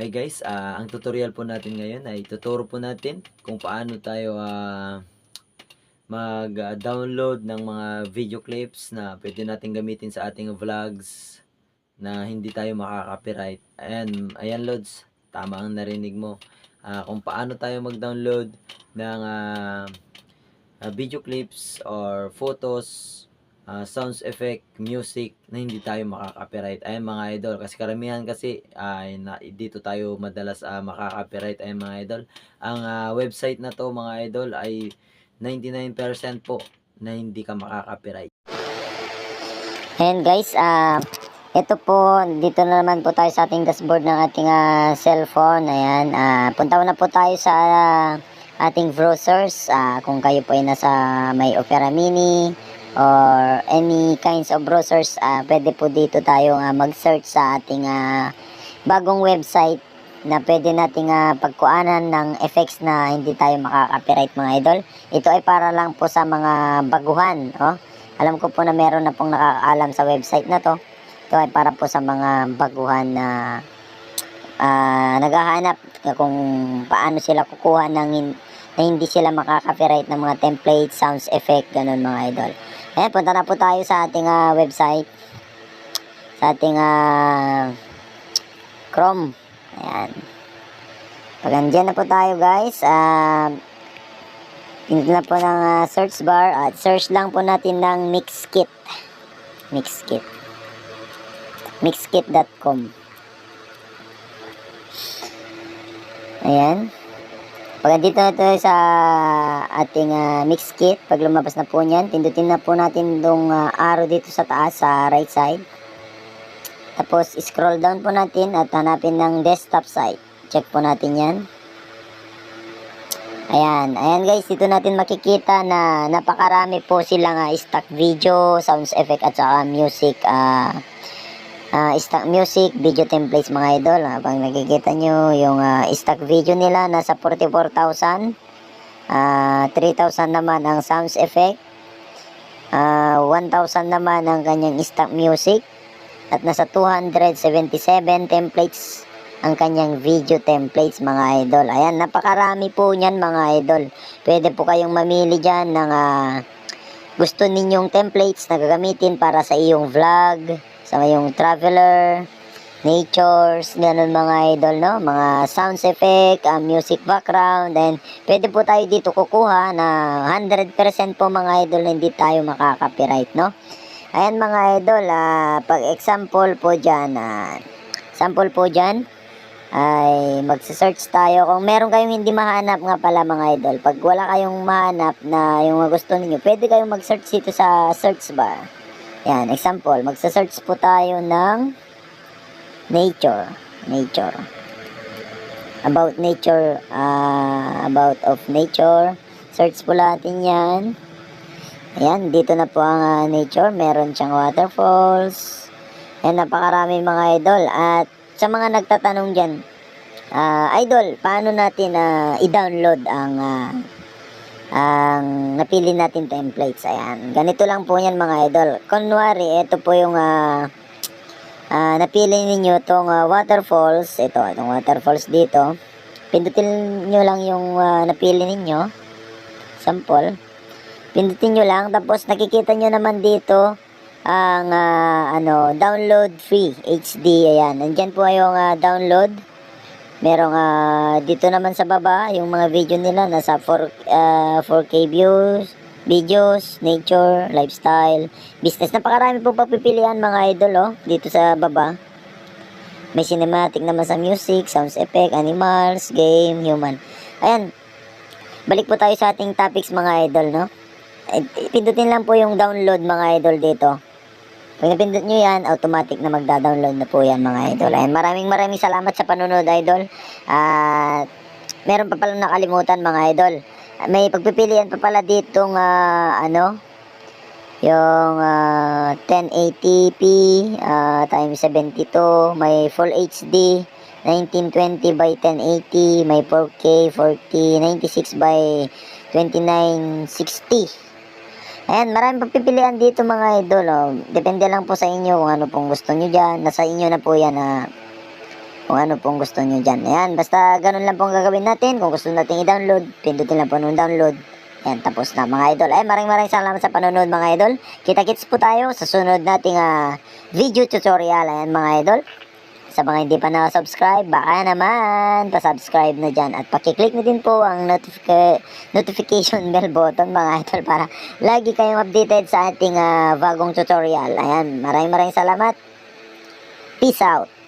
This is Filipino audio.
Hi guys, ang tutorial po natin ngayon ay tuturo po natin kung paano tayo mag-download ng mga video clips na pwede natin gamitin sa ating vlogs na hindi tayo makaka-copyright. Ayan Lods, tama ang narinig mo. Kung paano tayo mag-download ng video clips or photos, sounds effect, music na hindi tayo makaka-copyright. Ayan mga idol, kasi karamihan kasi dito tayo madalas makaka-copyright. Ayan mga idol, ang website na to mga idol ay 99% po na hindi ka makaka-copyright. Ayan guys, ito po, dito na naman po tayo sa ating dashboard ng ating cellphone. Ayan, punta na po tayo sa ating browsers. Kung kayo po ay nasa may Opera Mini or any kinds of browsers, pwede po dito tayo mag-search sa ating bagong website na pwede nating pagkuhanan ng effects na hindi tayo makaka-copyright mga idol. Ito ay para lang po sa mga baguhan, oh. Alam ko po na meron na pong nakakaalam sa website na to. Ito ay para po sa mga baguhan na naghahanap kung paano sila kukuha na hindi sila makaka-copyright ng mga template, sounds effect, ganun mga idol. Ayan, punta na po tayo sa ating website. Sa ating Chrome. Ayan. Pag andyan na po tayo guys, pinili na po ng search bar at search lang po natin ng Mixkit. Mixkit.com. Ayan. Pag dito na tayo sa ating Mixkit, pag lumabas na po niyan, pindutin na po natin itong arrow dito sa taas sa right side. Tapos scroll down po natin at hanapin ng desktop site. Check po natin yan. Ayan guys, dito natin makikita na napakarami po silang stock video, sounds effect at saka music, stock music, video templates mga idol. Pag nakikita nyo yung stock video nila, nasa 44,000, 3,000 naman ang sounds effect, 1,000 naman ang kanyang stock music, at nasa 277 templates ang kanyang video templates mga idol. Ayan, napakarami po niyan mga idol. Pwede po kayong mamili dyan ng gusto ninyong templates na gagamitin para sa iyong vlog, sa iyong traveler, natures, ganun mga idol, no? Mga sounds effect, music background, and pwede po tayo dito kukuha na 100% po mga idol na hindi tayo makaka-copyright, no? Ayan mga idol, pag example po dyan, ay magsa-search tayo. Kung meron kayong hindi mahanap nga pala mga idol, pag wala kayong mahanap na yung gusto niyo, pwede kayong mag-search dito sa search bar. Yan, example, magsa-search po tayo ng nature. About nature, about of nature. Search po natin yan. Ayan, dito na po ang nature. Meron siyang waterfalls. Ayan, napakarami mga idol. At sa mga nagtatanong dyan, idol, paano natin i-download ang napili natin templates? Ayan, ganito lang po yan mga idol. Kunwari, ito po yung napili ninyo itong waterfalls. Itong waterfalls dito. Pindutin nyo lang yung napili ninyo. Sample. Pindutin nyo lang. Tapos nakikita nyo naman dito ang download free HD. Ayan, nandyan po yung download. Merong dito naman sa baba yung mga video nila, nasa 4K views, videos, nature, lifestyle, business. Napakarami po pagpipilian mga idol, oh, dito sa baba. May cinematic naman sa music, sounds effect, animals, game, human. Ayan, balik po tayo sa ating topics mga idol, no? Pindutin lang po yung download mga idol dito. Pag napindot nyo yan, automatic na magda-download na po yan mga idol. Ayan, maraming salamat sa panunod idol. At meron pa palang nakalimutan mga idol. May pagpipilian pa pala ditong yung 1080p times 72, may full HD 1920 by 1080, may 4K 4096 by 2960. Ayan, maraming pagpipilian dito mga idol, oh. Depende lang po sa inyo kung ano pong gusto nyo dyan. Nasa inyo na po yan kung ano pong gusto nyo dyan. Ayan, basta ganun lang pong gagawin natin. Kung gusto natin i-download, pindutin lang po nung download. Ayan, tapos na mga idol. Ay, maraming salamat sa panonood mga idol. Kita-kits po tayo sa sunod nating video tutorial. Ayan mga idol. Sa mga hindi pa na-subscribe, baka naman pa-subscribe na dyan. At pakiclick na din po ang notification bell button mga idol para lagi kayong updated sa ating bagong tutorial. Ayan, maraming salamat. Peace out.